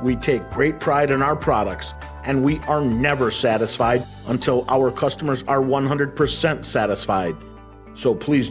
We take great pride in our products, and we are never satisfied until our customers are 100% satisfied. So please